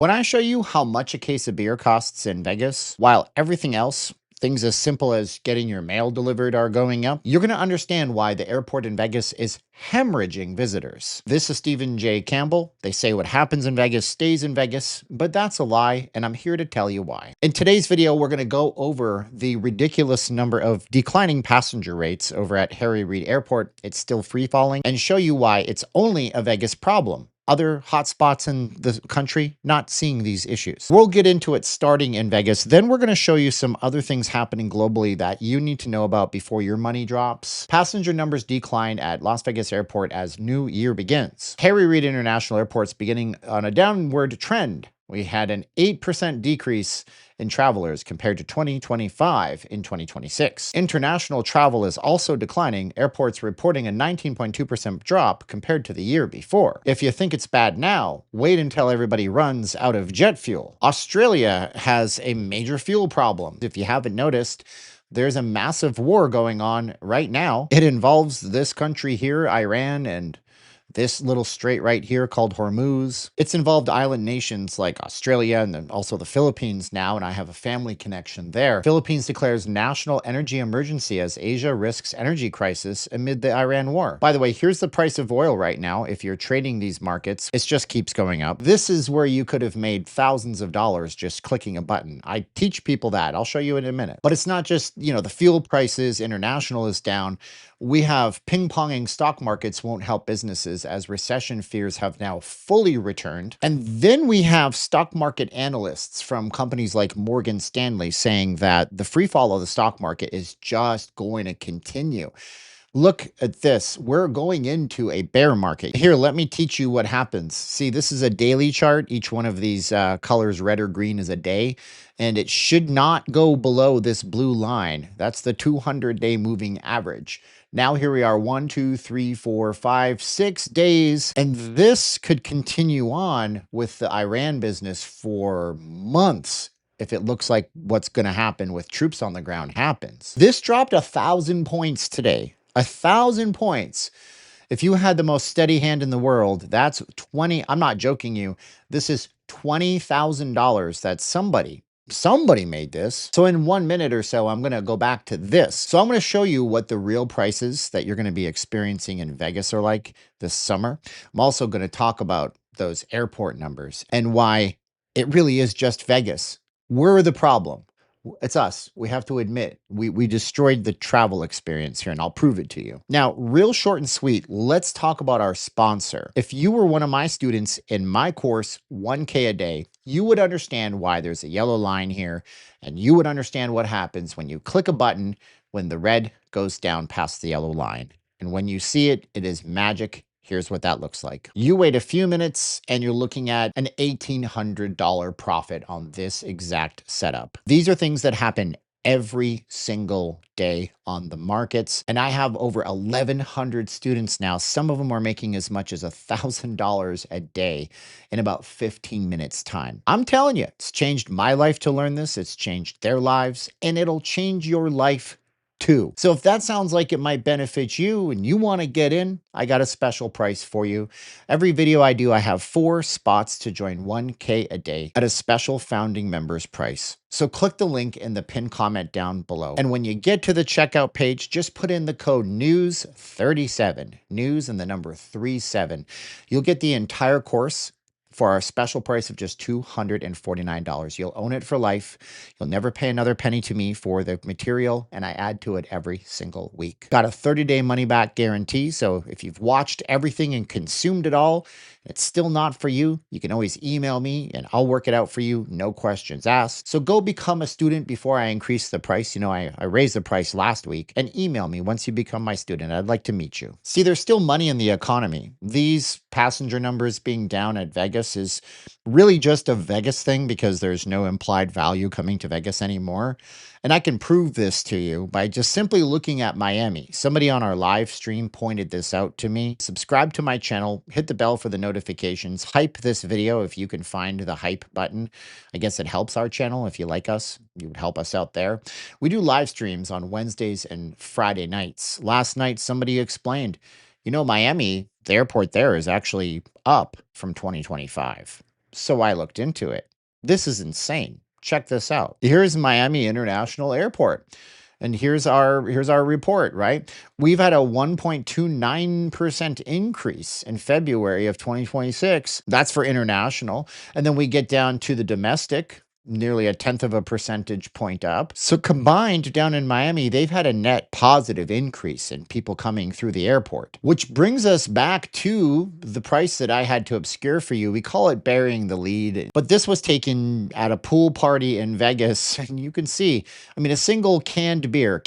When I show you how much a case of beer costs in Vegas, while everything else, things as simple as getting your mail delivered, are going up, you're going to understand why the airport in Vegas is hemorrhaging visitors. This is Stephen J. Campbell. They say what happens in Vegas stays in Vegas, but that's a lie, and I'm here to tell you why. In today's video, we're going to go over the ridiculous number of declining passenger rates over at Harry Reid Airport. It's still free falling, and show you why it's only a Vegas problem. Other hotspots in the country not seeing these issues. We'll get into it starting in Vegas. Then we're going to show you some other things happening globally that you need to know about before your money drops. Passenger numbers decline at Las Vegas Airport as new year begins. Harry Reid International Airport's beginning on a downward trend. We had an 8% decrease in travelers compared to 2025 in 2026. International travel is also declining, airports reporting a 19.2% drop compared to the year before. If you think it's bad now, wait until everybody runs out of jet fuel. Australia has a major fuel problem. If you haven't noticed, there's a massive war going on right now. It involves this country here, Iran, and this little strait right here called Hormuz. It's involved island nations like Australia and then also the Philippines now, and I have a family connection there. Philippines declares national energy emergency as Asia risks energy crisis amid the Iran war. By the way, here's the price of oil right now. If you're trading these markets, it just keeps going up. This is where you could have made thousands of dollars just clicking a button. I teach people that. I'll show you in a minute. But it's not just, the fuel prices, international is down. We have ping-ponging stock markets won't help businesses as recession fears have now fully returned. And then we have stock market analysts from companies like Morgan Stanley saying that the free fall of the stock market is just going to continue. Look at this. We're going into a bear market. Here, let me teach you what happens. See, this is a daily chart. Each one of these colors, red or green, is a day. And it should not go below this blue line. That's the 200-day moving average. Now here we are, 1, 2, 3, 4, 5, 6 days. And this could continue on with the Iran business for months if it looks like what's going to happen with troops on the ground happens. This dropped 1,000 points today. 1,000 points. If you had the most steady hand in the world, that's 20. I'm not joking you. This is $20,000 that somebody made this. So in 1 minute or so, I'm going to go back to this. So I'm going to show you what the real prices that you're going to be experiencing in Vegas are like this summer. I'm also going to talk about those airport numbers and why it really is just Vegas. We're the problem. It's us. We have to admit, we destroyed the travel experience here, and I'll prove it to you. Now, real short and sweet, let's talk about our sponsor. If you were one of my students in my course, 1K a day, you would understand why there's a yellow line here, and you would understand what happens when you click a button when the red goes down past the yellow line. And when you see it, it is magic. Here's what that looks like. You wait a few minutes and you're looking at an $1,800 profit on this exact setup. These are things that happen every single day on the markets. And I have over 1,100 students now. Some of them are making as much as $1,000 a day in about 15 minutes time. I'm telling you, it's changed my life to learn this. It's changed their lives, and it'll change your life too. So if that sounds like it might benefit you and you want to get in, I got a special price for you. Every video I do, I have 4 spots to join 1K a day at a special founding members price. So click the link in the pinned comment down below. And when you get to the checkout page, just put in the code NEWS37, news and the number 37. You'll get the entire course for our special price of just $249. You'll own it for life. You'll never pay another penny to me for the material, and I add to it every single week. Got a 30-day money-back guarantee, so if you've watched everything and consumed it all, it's still not for you, you can always email me and I'll work it out for you, no questions asked. So go become a student before I increase the price. I raised the price last week, and email me once you become my student. I'd like to meet you. See, there's still money in the economy. These passenger numbers being down at Vegas is really just a Vegas thing because there's no implied value coming to Vegas anymore. And I can prove this to you by just simply looking at Miami. Somebody on our live stream pointed this out to me. Subscribe to my channel, hit the bell for the notifications, hype this video if you can find the hype button. I guess it helps our channel. If you like us, you would help us out there. We do live streams on Wednesdays and Friday nights. Last night, somebody explained, Miami, the airport there is actually up from 2025. So I looked into it. This is insane. Check this out. Here's Miami International Airport. And here's our report, right? We've had a 1.29% increase in February of 2026. That's for international. And then we get down to the domestic, nearly a tenth of a percentage point up. So combined down in Miami, they've had a net positive increase in people coming through the airport, which brings us back to the price that I had to obscure for you. We call it burying the lead, but this was taken at a pool party in Vegas. And you can see, I mean, a single canned beer,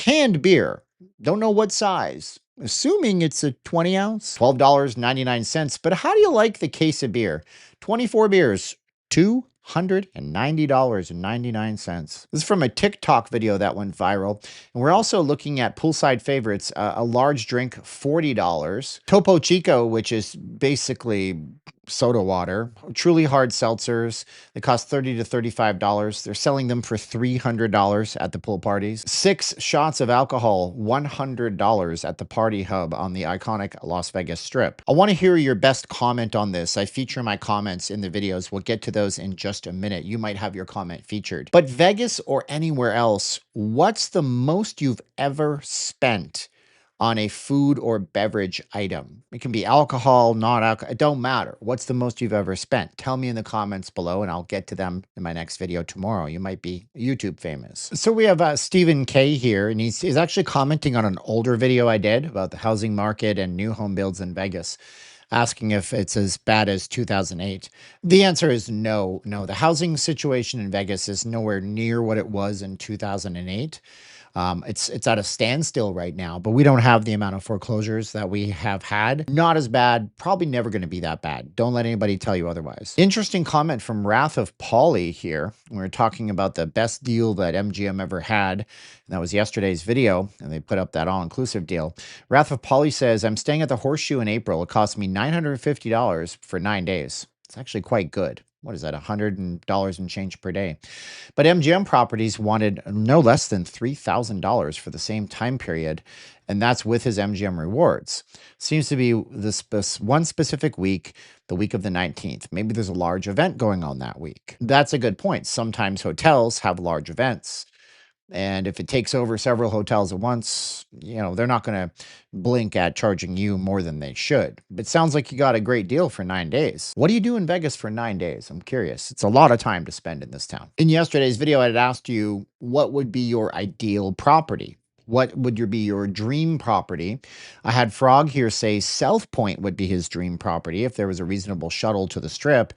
don't know what size. Assuming it's a 20 ounce, $12.99. But how do you like the case of beer? 24 beers, $290.99. This is from a TikTok video that went viral. And we're also looking at poolside favorites, a large drink, $40. Topo Chico, which is basically soda water, truly hard seltzers. They cost $30 to $35. They're selling them for $300 at the pool parties. 6 shots of alcohol, $100 at the Party Hub on the iconic Las Vegas Strip. I want to hear your best comment on this. I feature my comments in the videos. We'll get to those in just a minute. You might have your comment featured. But Vegas or anywhere else, what's the most you've ever spent on a food or beverage item? It can be alcohol, not alcohol, it don't matter. What's the most you've ever spent? Tell me in the comments below and I'll get to them in my next video tomorrow. You might be YouTube famous. So we have Stephen K here, and he's actually commenting on an older video I did about the housing market and new home builds in Vegas, asking if it's as bad as 2008. The answer is no. No, the housing situation in Vegas is nowhere near what it was in 2008. It's at a standstill right now, but we don't have the amount of foreclosures that we have had. Not as bad, probably never going to be that bad. Don't let anybody tell you otherwise. Interesting comment from Wrath of Polly here. We were talking about the best deal that MGM ever had, and that was yesterday's video, and they put up that all-inclusive deal. Wrath of Polly says, I'm staying at the Horseshoe in April. It cost me $950 for 9 days. It's actually quite good. What is that, $100 and change per day? But MGM Properties wanted no less than $3,000 for the same time period, and that's with his MGM rewards. Seems to be this one specific week, the week of the 19th. Maybe there's a large event going on that week. That's a good point. Sometimes hotels have large events. And if it takes over several hotels at once, they're not going to blink at charging you more than they should. But it sounds like you got a great deal for 9 days. What do you do in Vegas for 9 days? I'm curious. It's a lot of time to spend in this town. In yesterday's video, I had asked you, what would be your ideal property? What would be your dream property? I had Frog here say South Point would be his dream property if there was a reasonable shuttle to the Strip.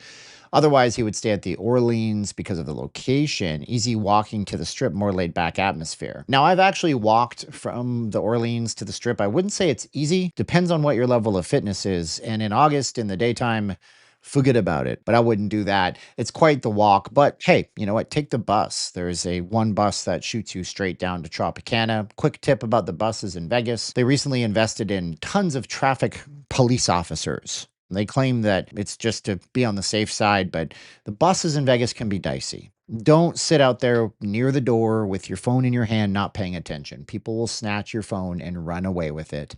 Otherwise, he would stay at the Orleans because of the location. Easy walking to the Strip, more laid-back atmosphere. Now, I've actually walked from the Orleans to the Strip. I wouldn't say it's easy. Depends on what your level of fitness is. And in August, in the daytime, forget about it. But I wouldn't do that. It's quite the walk. But hey, you know what? Take the bus. There's one bus that shoots you straight down to Tropicana. Quick tip about the buses in Vegas. They recently invested in tons of traffic police officers. They claim that it's just to be on the safe side, but the buses in Vegas can be dicey. Don't sit out there near the door with your phone in your hand, not paying attention. People will snatch your phone and run away with it.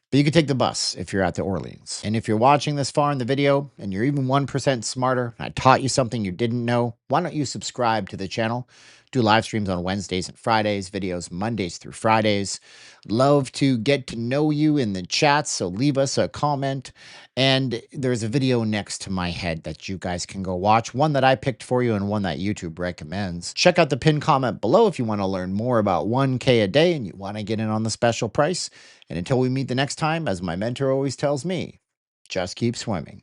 But you can take the bus if you're at the Orleans. And if you're watching this far in the video and you're even 1% smarter, I taught you something you didn't know, why don't you subscribe to the channel? Do live streams on Wednesdays and Fridays, videos Mondays through Fridays. Love to get to know you in the chat, so leave us a comment. And there's a video next to my head that you guys can go watch, one that I picked for you and one that YouTube recommends. Check out the pinned comment below if you want to learn more about 1K a day and you want to get in on the special price. And until we meet the next time, as my mentor always tells me, just keep swimming.